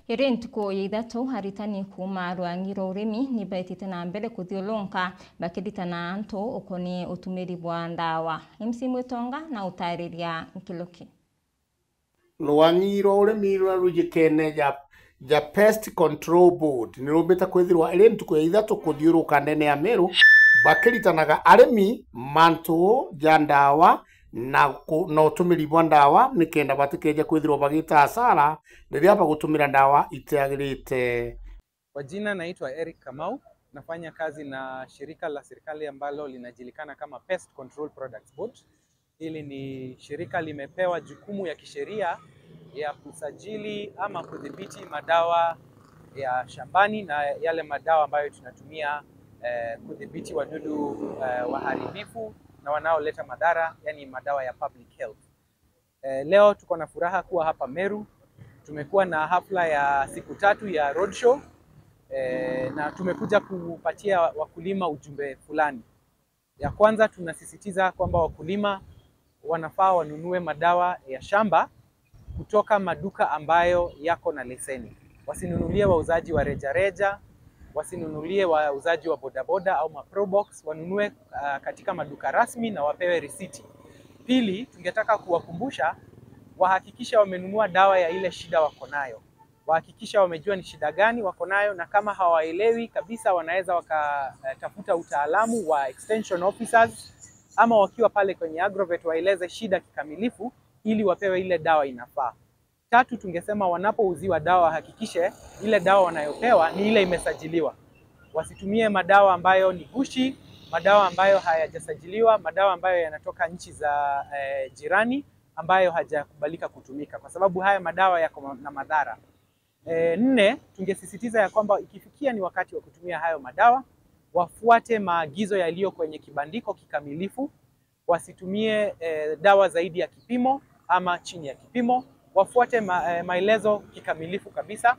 Iri ntuku ya ithatu aritani kuma rwangi rwa urimi ni baitite na mbere kuthiulunka bakiritana antu ukoni utumiri bwa ndawa. MC Mwitonga na utariria Nkiluki. Rwangi rwa urimi rujikene ja Pest Control Board ni rumbita kwithirwa iri ntuku ya ithatu kuthiuruka ndene ya Meru bakiritanaga arimi mantu ja ndawa na utumiri bwa ndawa nikenda batikeje kwithirwa bagita hasara riria bagutumira ndawa itiagirite. Kwa jina naitwa Eric Kamau, nafanya kazi na shirika la serikali ambalo linajulikana kama Pest Control Products Board. Hili ni shirika limepewa jukumu ya kisheria ya kusajili ama kudhibiti madawa ya shambani na yale madawa ambayo tunatumia kudhibiti wadudu waharibifu na wanaoleta madhara, yani madawa ya public health. Leo tuko na furaha kuwa hapa Meru. Tumekuwa na hafla ya siku 3 ya roadshow na tumekuja kupatia wakulima ujumbe fulani. Ya kwanza, tunasisitiza kwamba wakulima wanafaa wanunue madawa ya shamba kutoka maduka ambayo yako na leseni. Wasinunulie wauzaji wa rejareja, wasinunulie wauzaji wa bodaboda au maprobox, wanunue katika maduka rasmi na wapewe risiti. Pili, tungetaka kuwakumbusha wahakikisha wamenunua dawa ya ile shida wako nayo. Wahakikisha wamejua ni shida gani wako nayo, na kama hawaelewi kabisa wanaweza wakatafuta utaalamu wa extension officers ama wakiwa pale kwenye agrovet waeleze shida kikamilifu ili wapewe ile dawa inafaa. Tatu, tungesema wanapouziwa dawa hakikishe ile dawa wanayopewa ni ile imesajiliwa. Wasitumie madawa ambayo ni gushi, madawa ambayo hayajasajiliwa, madawa ambayo yanatoka nchi za jirani ambayo hajakubalika kutumika, kwa sababu haya madawa yako na madhara. 4, tungesisitiza ya kwamba ikifikia ni wakati wa kutumia hayo madawa, wafuate maagizo yaliyo kwenye kibandiko kikamilifu. Wasitumie dawa zaidi ya kipimo ama chini ya kipimo. Wafuate maelezo kikamilifu kabisa,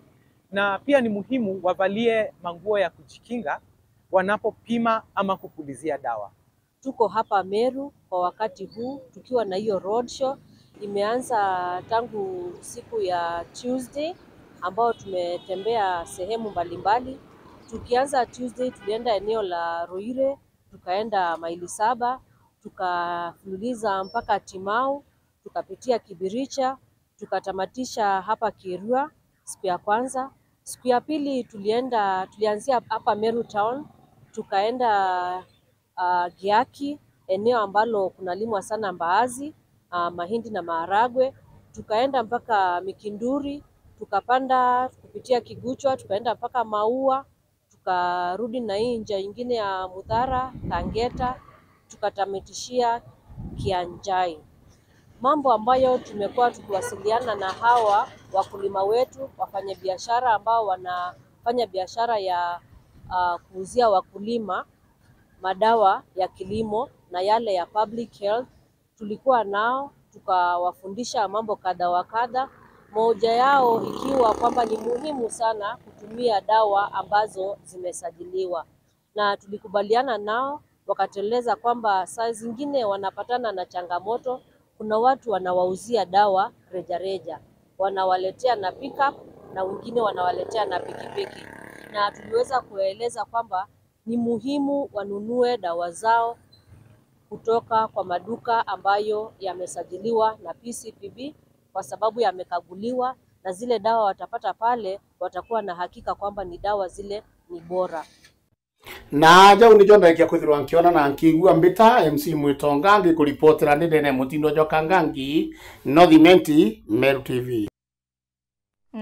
na pia ni muhimu wavalie manguo ya kujikinga wanapopima ama kupulizia dawa. Tuko hapa Meru kwa wakati huu tukiwa na hiyo roadshow. Imeanza tangu siku ya Tuesday ambao tumetembea sehemu mbalimbali. Tukianza Tuesday tulienda eneo la Ruire, tukaenda maili 7, tukafululiza mpaka Timau, tukapitia Kibiricha, tukatamatisha hapa Kirua siku ya kwanza. Siku ya pili tulianzia hapa Meru Town, tukaenda Giaki, eneo ambalo kunalimwa sana mbaazi, mahindi na maharagwe. Tukaenda mpaka Mikinduri, tukapanda kupitia Kiguchwa, tukaenda mpaka Maua, tukarudi na hii njia nyingine ya Mudhara, Kangeta, tukatamitishia Kianjai. Mambo ambayo tumekuwa tukiwasiliana na hawa wakulima wetu, wafanya biashara ambao wanafanya biashara ya kuuzia wakulima madawa ya kilimo na yale ya public health, tulikuwa nao tukawafundisha mambo kadha wa kadha. Moja yao ikiwa kwamba ni muhimu sana kutumia dawa ambazo zimesajiliwa, na tulikubaliana nao wakateleza kwamba saa zingine wanapatana na changamoto. Kuna watu wanawauzia dawa rejareja, wanawaletea na pickup na wengine wanawaletea na pikipiki, na tuliweza kueleza kwamba ni muhimu wanunue dawa zao kutoka kwa maduka ambayo yamesajiliwa na PCPB, kwa sababu yamekaguliwa, na zile dawa watapata pale watakuwa na hakika kwamba ni dawa zile ni bora. Na jau ni jonda kia kwithirwa nkiona na nkigua mbita MC Mwitonga ngikuripotera ndene Mutindo Njoka Ngangi, North Menti, Meru TV.